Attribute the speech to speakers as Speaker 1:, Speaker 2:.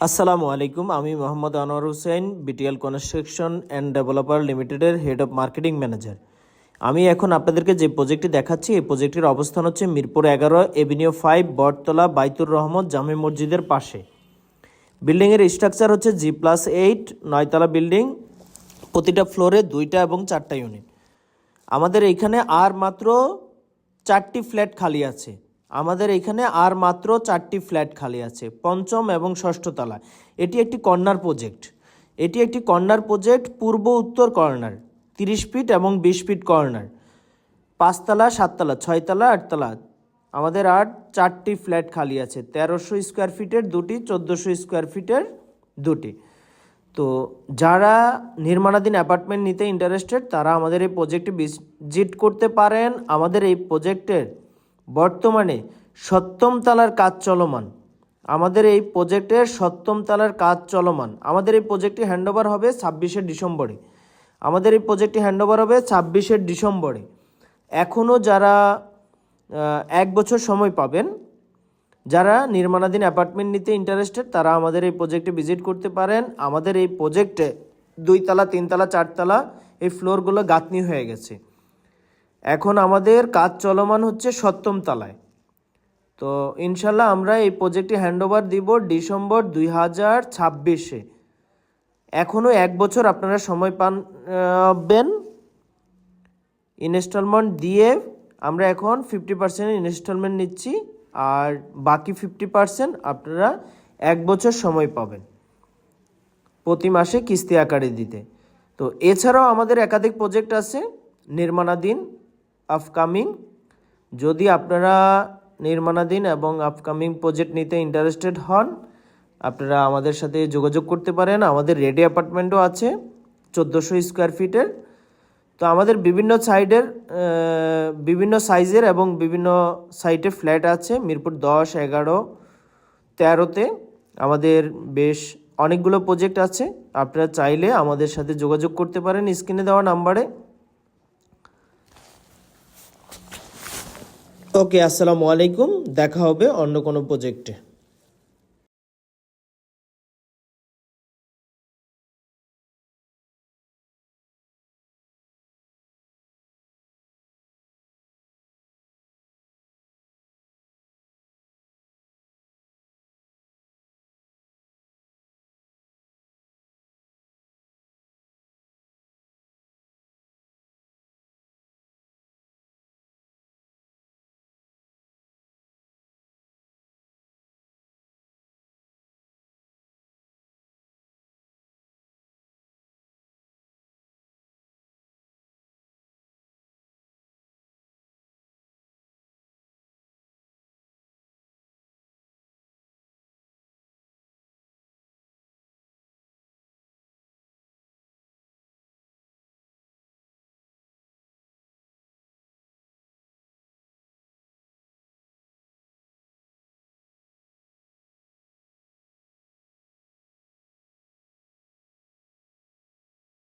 Speaker 1: আসসালামু আলাইকুম, আমি Mohammad Anwar Hossain, BTL construction and developer লিমিটেডের হেড অফ মার্কেটিং ম্যানেজার। আমি এখন আপনাদেরকে যে প্রজেক্টটি দেখাচ্ছি, এই প্রজেক্টের অবস্থান হচ্ছে মিরপুর 11 এভিনিউ 5 বটতলা বাইতুর রহমত জামে মসজিদের পাশে। বিল্ডিংয়ের স্ট্রাকচার হচ্ছে G+8 9তলা বিল্ডিং, প্রতিটা ফ্লোরে 2টা এবং 4টা ইউনিট। আমাদের এইখানে আর মাত্র 4টি ফ্ল্যাট খালি আছে। পঞ্চম এবং ষষ্ঠ তলা। এটি একটি কর্নার প্রজেক্ট। পূর্ব উত্তর কর্নার, 30 ফিট এবং 20 ফিট কর্নার। 5তলা, 7তলা, 6তলা, 8তলা। আমাদের আর 4টি ফ্ল্যাট খালি আছে। 1300 স্কোয়ার ফিটের 2টি, 1400 স্কোয়ার ফিটের 2টি। তো যারা নির্মাণাধীন অ্যাপার্টমেন্ট নিতে ইন্টারেস্টেড, তারা আমাদের এই প্রজেক্টে ভিজিট করতে পারেন। আমাদের এই প্রজেক্টের বর্তমানে 7ম তলার কাজ চলমান। আমাদের এই প্রজেক্টটি হ্যান্ডওভার হবে 26শে ডিসেম্বরে। এখনও যারা 1 বছর সময় পাবেন, যারা নির্মাণাধীন অ্যাপার্টমেন্ট নিতে ইন্টারেস্টেড, তারা আমাদের এই প্রজেক্টে ভিজিট করতে পারেন। আমাদের এই প্রজেক্টে 2তলা, 3তলা, 4তলা এই ফ্লোরগুলো গাঁথনি হয়ে গেছে। এখন আমাদের কাজ চলমান হচ্ছে 7ম তলায়। তো ইনশাল্লাহ আমরা এই প্রজেক্টটি হ্যান্ডওভার দিব ডিসেম্বর 2026-এ। এখনও 1 বছর আপনারা সময় পাবেন ইনস্টলমেন্ট দিয়ে। আমরা এখন 50% ইনস্টলমেন্ট নিচ্ছি, আর বাকি 50% আপনারা 1 বছর সময় পাবেন প্রতি মাসে কিস্তি আকারে দিতে। তো এছাড়াও আমাদের একাধিক প্রজেক্ট আছে নির্মাণাধীন, আপকামিং। যদি আপনারা নির্মাণাধীন এবং আপকামিং প্রজেক্ট নিতে ইন্টারেস্টেড হন, আপনারা আমাদের সাথে যোগাযোগ করতে পারেন। আমাদের রেডি অ্যাপার্টমেন্টও আছে 1400 স্কোয়ার ফিটের। তো আমাদের বিভিন্ন সাইজের এবং বিভিন্ন সাইটে ফ্ল্যাট আছে। মিরপুর 10, 11, 13-তে আমাদের বেশ অনেকগুলো প্রজেক্ট আছে। আপনারা চাইলে আমাদের সাথে যোগাযোগ করতে পারেন স্ক্রিনে দেওয়া নাম্বারে। ওকে, আসসালামু আলাইকুম, দেখা হবে অন্য কোনো প্রজেক্টে।